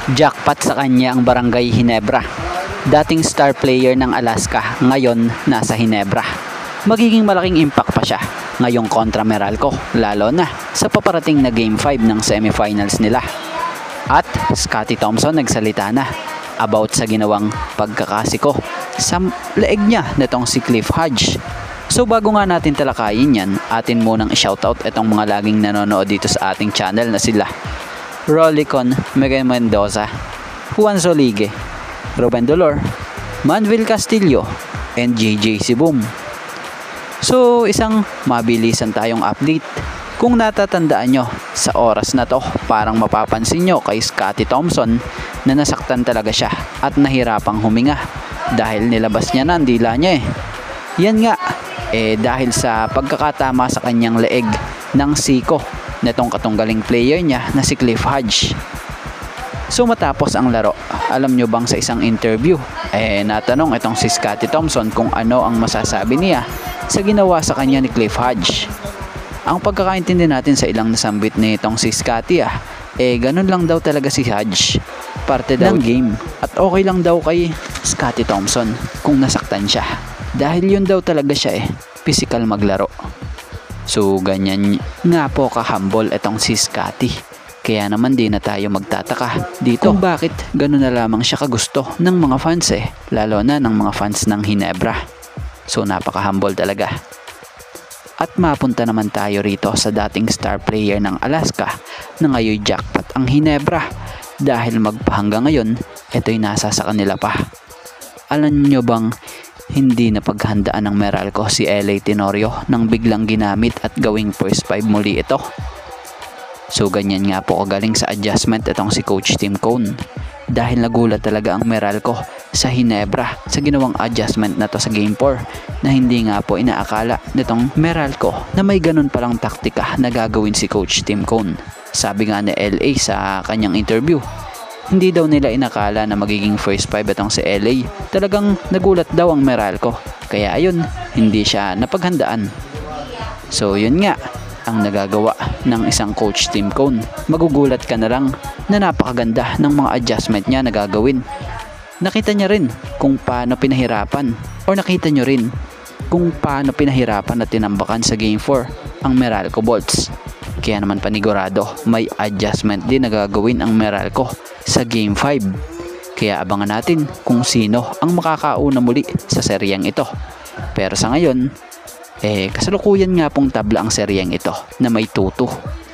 Jackpot sa kanya ang Barangay Ginebra. Dating star player ng Alaska, ngayon nasa Ginebra. Magiging malaking impact pa siya ngayong kontra Meralco, lalo na sa paparating na Game 5 ng semifinals nila. At Scottie Thompson nagsalita na about sa ginawang pagkakasiko sa leeg niya nitong si Cliff Hodge. So bago nga natin talakayin yan, atin munang i-shoutout itong mga laging nanonood dito sa ating channel na sila Rolicon Miguel Mendoza, Juan Solige, Ruben Dolor, Manville Castillo, and JJ Sibum. So isang mabilisan tayong update. Kung natatandaan nyo, sa oras na to parang mapapansin nyo kay Scottie Thompson na nasaktan talaga siya at nahirapang huminga dahil nilabas niya na ang dila niya Yan nga, dahil sa pagkakatama sa kanyang leeg ng siko netong katunggaling player niya na si Cliff Hodge. So matapos ang laro, alam nyo bang sa isang interview, natanong itong si Scottie Thompson kung ano ang masasabi niya sa ginawa sa kanya ni Cliff Hodge. Ang pagkakaintindi natin sa ilang nasambit nitong si Scottie ganun lang daw talaga si Hodge. Parte daw ng game at okay lang daw kay Scottie Thompson kung nasaktan siya. Dahil yun daw talaga siya physical maglaro. So ganyan nga po ka-humble itong si Scottie. Kaya naman di na tayo magtataka dito kung bakit ganun na lamang siya kagusto ng mga fans lalo na ng mga fans ng Ginebra. So napaka-humble talaga. At mapunta naman tayo rito sa dating star player ng Alaska na ngayon jackpot ang Ginebra dahil magpahanggang ngayon ito'y nasa sa kanila pa. Alam nyo bang hindi na paghandaan ng Meralco si LA Tenorio nang biglang ginamit at gawing first 5 muli ito? So ganyan nga po kagaling sa adjustment itong si Coach Tim Cone dahil nagulat talaga ang Meralco sa Ginebra sa ginawang adjustment na to sa Game 4 na hindi nga po inaakala nitong Meralco na may ganun palang taktika na gagawin si Coach Tim Cone. Sabi nga ni LA sa kanyang interview, hindi daw nila inakala na magiging first 5 itong si LA. Talagang nagulat daw ang Meralco. Kaya ayun, hindi siya napaghandaan. So yun nga, ang nagagawa ng isang Coach Tim Cone. Magugulat ka na lang na napakaganda ng mga adjustment niya na gagawin. Nakita niya rin kung paano pinahirapan o nakita niyo rin kung paano pinahirapan at tinambakan sa Game 4 ang Meralco Bolts. Kaya naman panigurado may adjustment din na gagawin ang Meralco sa Game 5. Kaya abangan natin kung sino ang makakauna muli sa seryeng ito. Pero sa ngayon, kasalukuyan nga pong tabla ang seryeng ito na may 2-2.